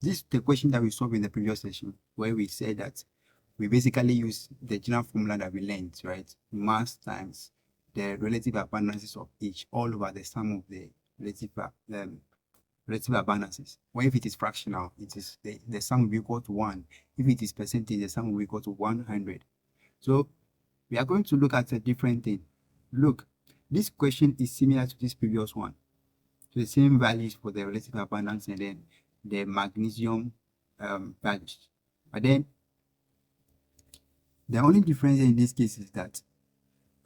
This is the question that we solved in the previous session, where we said that we basically use the general formula that we learned, right? Mass times the relative abundances of each all over the sum of the relative relative abundances. Or if it is fractional, it is the sum will be equal to 1. If it is percentage, the sum will be equal to 100. So we are going to look at a different thing. Look, this question is similar to this previous one. So the same values for the relative abundance and then the magnesium values. But then the only difference in this case is that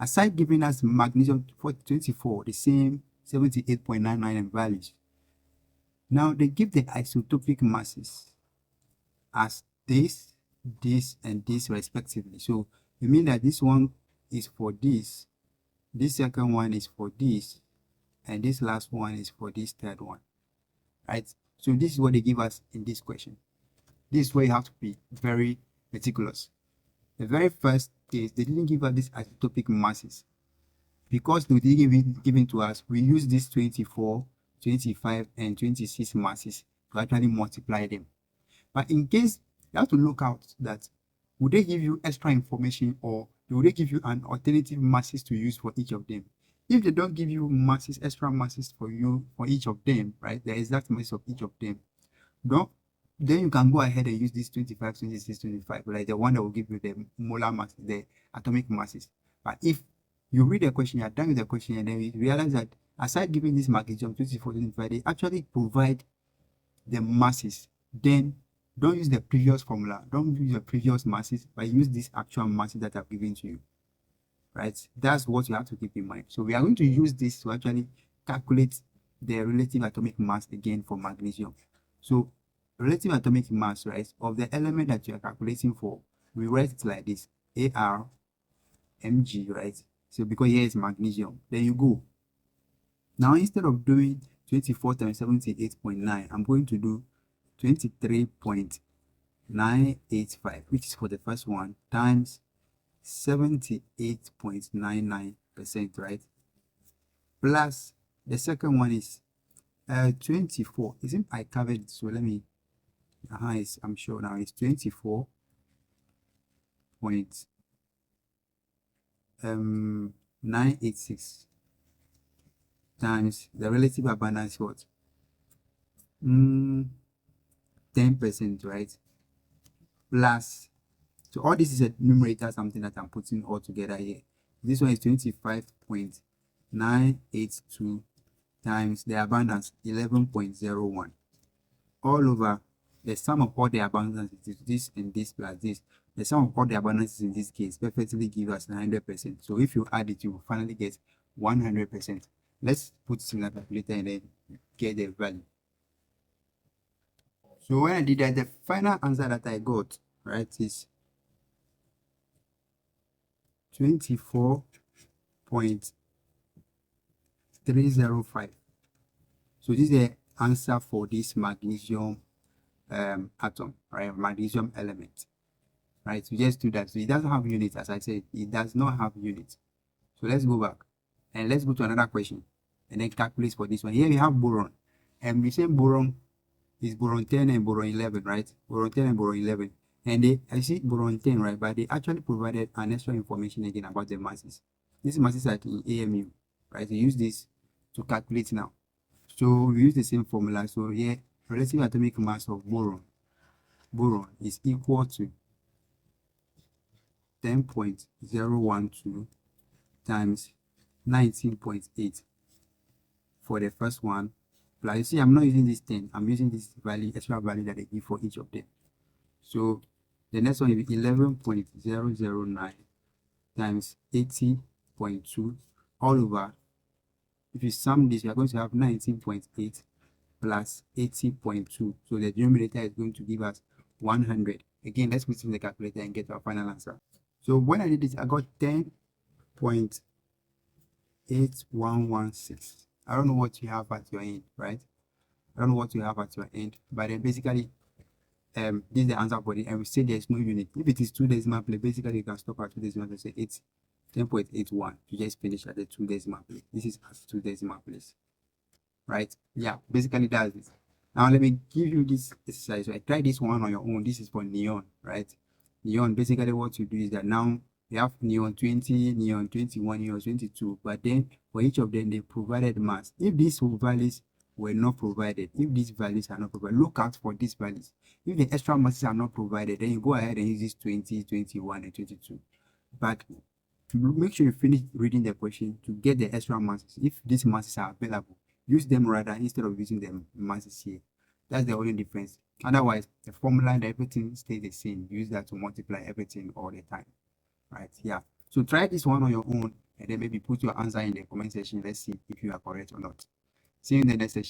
aside giving us magnesium for 24, the same 78.99 values, now they give the isotopic masses as this, and this respectively. So you mean that this one is for this second one is for this, and this last one is for this third one, right? So this is what they give us in this question. This is where you have to be very meticulous. The very first case, they didn't give us these isotopic masses. Because they didn't give it to us, we use these 24, 25, and 26 masses to actually multiply them. But in case, you have to look out that would they give you extra information, or would they give you an alternative masses to use for each of them? If they don't give you masses, extra masses for you for each of them, right, the exact masses of each of them, don't, then you can go ahead and use this 25, 26, 25, like the one that will give you the molar mass, the atomic masses. But if you read the question, you're done with the question, and then you realize that aside giving this magnesium 24, 25, they actually provide the masses, then don't use the previous formula, don't use the previous masses, but use these actual masses that I've given to you, right? That's what you have to keep in mind. So we are going to use this to actually calculate the relative atomic mass again for magnesium. So relative atomic mass, right, of the element that you are calculating for, we write it like this: AR mg, right? So because here is magnesium, then you go. Now instead of doing 24 times 78.9, I'm going to do 23.985, which is for the first one, times 78.99%, right? Plus the second one is 24. Isn't I covered it? So let me, I'm sure now it's 24 point 986 times the relative abundance, what, 10%, right? Plus, so all this is a numerator, something that I'm putting all together here. This one is 25.982 times the abundance 11.01 all over the sum of all the abundances is this and this plus this. The sum of all the abundances in this case perfectly gives us 100%. So if you add it, you will finally get 100%. Let's put it in the calculator and then get the value. So when I did that, the final answer that I got, right, is 24.305. So this is the answer for this magnesium atom, right? Magnesium element, right? We just do that. So it doesn't have units, as I said, it does not have units. So let's go back and let's go to another question and then calculate for this one. Here we have boron, and we say boron is boron 10 and boron 11, right? Boron 10 and boron 11. And I see boron 10, right? But they actually provided an extra information again about the masses. These masses are in AMU, right? We use this to calculate now. So we use the same formula. So here, relative atomic mass of boron is equal to 10.012 times 19.8 for the first one. Plus, you see, I'm not using this 10. I'm using this value, extra value that they give for each of them. So the next one is 11.009 times 80.2 all over. If you sum this, you are going to have 19.8 plus 80.2. So the denominator is going to give us 100. Again, let's put it in the calculator and get our final answer. So when I did this, I got 10.8116. I don't know what you have at your end, right? I don't know what you have at your end, but then basically, this is the answer for it, and we say there's no unit. If it is 2 decimal place, basically you can stop at 2 decimal place. Say it's 10.81. You just finish at the 2 decimal place. This is at 2 decimal place, right? Yeah, basically that's it. Now let me give you this exercise. So I try this one on your own. This is for neon, right? Neon, basically what you do is that now you have neon 20, neon 21, neon 22, but then for each of them, they provided mass. If these values were not provided, if these values are not provided, look out for these values. If the extra masses are not provided, then you go ahead and use this 20, 21, and 22. But make sure you finish reading the question to get the extra masses. If these masses are available, use them rather instead of using the masses here. That's the only difference. Otherwise, the formula and everything stays the same. Use that to multiply everything all the time. Right? Yeah. So try this one on your own and then maybe put your answer in the comment section. Let's see if you are correct or not. See you in the next session.